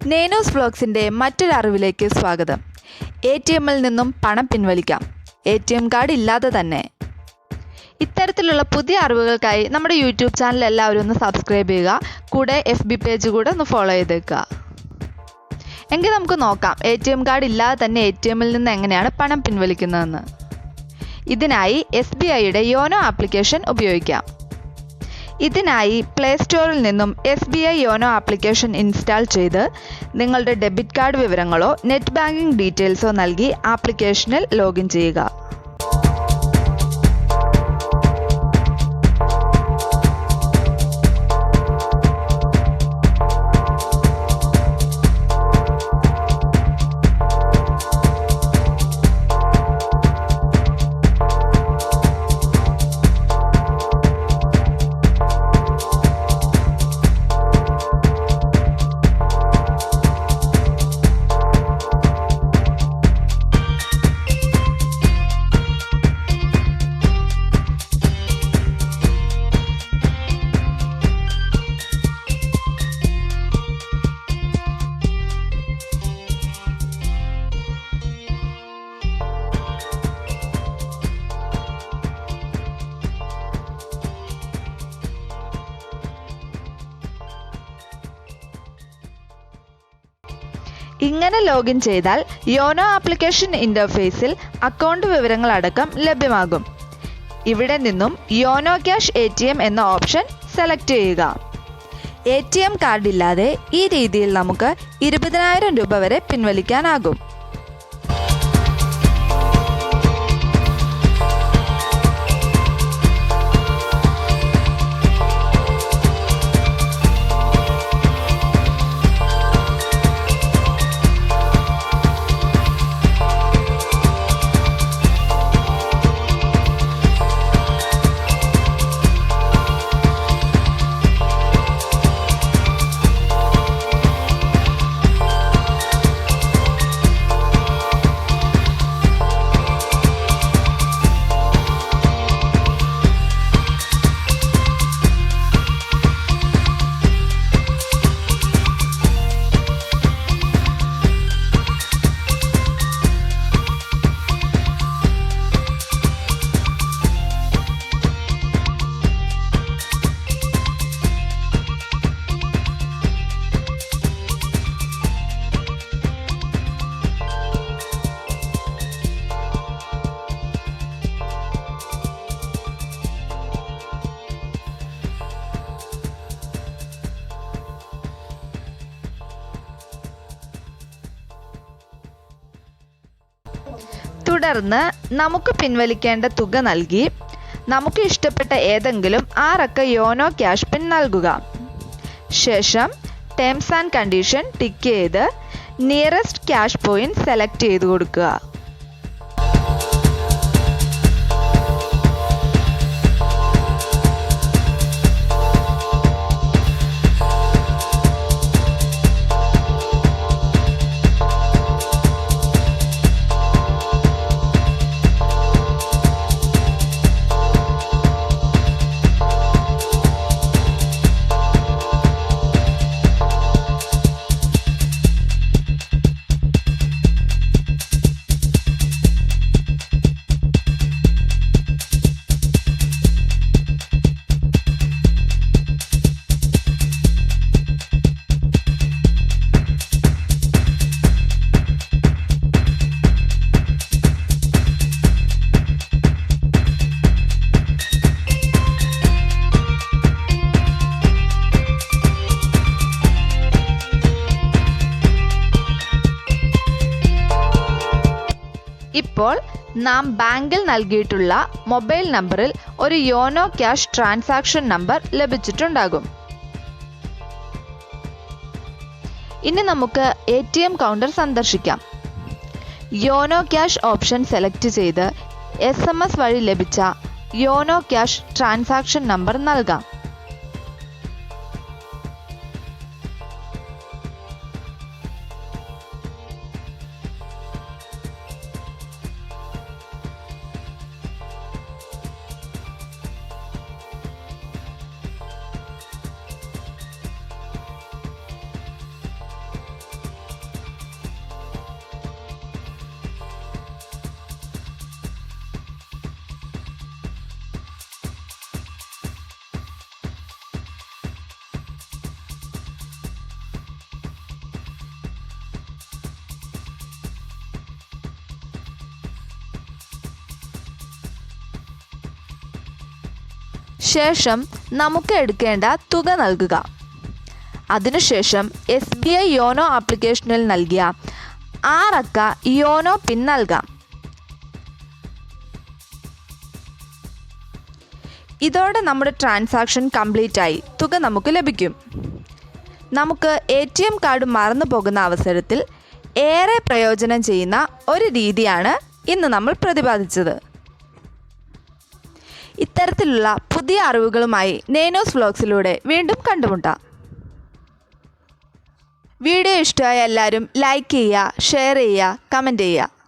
നേനോസ് വ്ലോഗ്സിൻ്റെ മറ്റൊരു അറിവിലേക്ക് സ്വാഗതം. ATMൽ നിന്നും പണം പിൻവലിക്കാം, ATM കാർഡ് ഇല്ലാതെ തന്നെ. ഇത്തരത്തിലുള്ള പുതിയ അറിവുകൾക്കായി നമ്മുടെ യൂട്യൂബ് ചാനൽ എല്ലാവരും ഒന്ന് സബ്സ്ക്രൈബ് ചെയ്യുക. കൂടെ FB പേജ് കൂടെ ഒന്ന് ഫോളോ ചെയ്തേക്കുക. എങ്കിൽ നമുക്ക് നോക്കാം ATM കാർഡ് ഇല്ലാതെ തന്നെ ATMൽ നിന്ന് എങ്ങനെയാണ് പണം പിൻവലിക്കുന്നതെന്ന്. ഇതിനായി SBIയുടെ യോനോ ആപ്ലിക്കേഷൻ ഉപയോഗിക്കാം. ഇതിനായി പ്ലേ സ്റ്റോറിൽ നിന്നും SBI യോനോ ആപ്ലിക്കേഷൻ ഇൻസ്റ്റാൾ ചെയ്ത് നിങ്ങളുടെ ഡെബിറ്റ് കാർഡ് വിവരങ്ങളോ നെറ്റ് ബാങ്കിംഗ് ഡീറ്റെയിൽസോ നൽകി ആപ്ലിക്കേഷനിൽ ലോഗിൻ ചെയ്യുക. ഇങ്ങനെ ലോഗിൻ ചെയ്താൽ യോനോ ആപ്ലിക്കേഷൻ ഇൻ്റർഫേസിൽ അക്കൗണ്ട് വിവരങ്ങളടക്കം ലഭ്യമാകും. ഇവിടെ നിന്നും യോനോ ക്യാഷ് ATM എന്ന ഓപ്ഷൻ സെലക്ട് ചെയ്യുക. ATM കാർഡില്ലാതെ ഈ രീതിയിൽ നമുക്ക് 20,000 രൂപ വരെ പിൻവലിക്കാനാകും. തുടർന്ന് നമുക്ക് പിൻവലിക്കേണ്ട തുക നൽകി നമുക്ക് ഇഷ്ടപ്പെട്ട ഏതെങ്കിലും 6 അക്ക യോനോ ക്യാഷ് പിൻ നൽകുക. ശേഷം ടേംസ് ആൻഡ് കണ്ടീഷൻ ടിക്ക് ചെയ്ത് നിയറസ്റ്റ് ക്യാഷ് പോയിന്റ് സെലക്ട് ചെയ്ത് കൊടുക്കുക. ഇപ്പോൾ നാം ബാങ്കിൽ നൽകിയിട്ടുള്ള മൊബൈൽ നമ്പറിൽ ഒരു യോനോ ക്യാഷ് ട്രാൻസാക്ഷൻ നമ്പർ ലഭിച്ചിട്ടുണ്ടാകും. ഇനി നമുക്ക് ATM കൗണ്ടർ സന്ദർശിക്കാം. യോനോ ക്യാഷ് ഓപ്ഷൻ സെലക്ട് ചെയ്ത് SMS വഴി ലഭിച്ച യോനോ ക്യാഷ് ട്രാൻസാക്ഷൻ നമ്പർ നൽകാം. ശേഷം നമുക്ക് എടുക്കേണ്ട തുക നൽകുക. അതിനുശേഷം SBI യോനോ ആപ്ലിക്കേഷനിൽ നൽകിയ 6 അക്ക യോനോ പിൻ നൽകാം. ഇതോടെ നമ്മുടെ ട്രാൻസാക്ഷൻ കംപ്ലീറ്റ് ആയി തുക നമുക്ക് ലഭിക്കും. നമുക്ക് ATM കാർഡ് മറന്നു പോകുന്ന അവസരത്തിൽ ഏറെ പ്രയോജനം ചെയ്യുന്ന ഒരു രീതിയാണ് ഇന്ന് നമ്മൾ പ്രതിപാദിച്ചത്. ഇത്തരത്തിലുള്ള പുതിയ അറിവുകളുമായി നേനോസ് വ്ലോഗ്സിലൂടെ വീണ്ടും കണ്ടുമുട്ടാം. വീഡിയോ ഇഷ്ടമായ എല്ലാവരും ലൈക്ക് ചെയ്യുക, ഷെയർ ചെയ്യുക, കമൻറ്റ് ചെയ്യുക.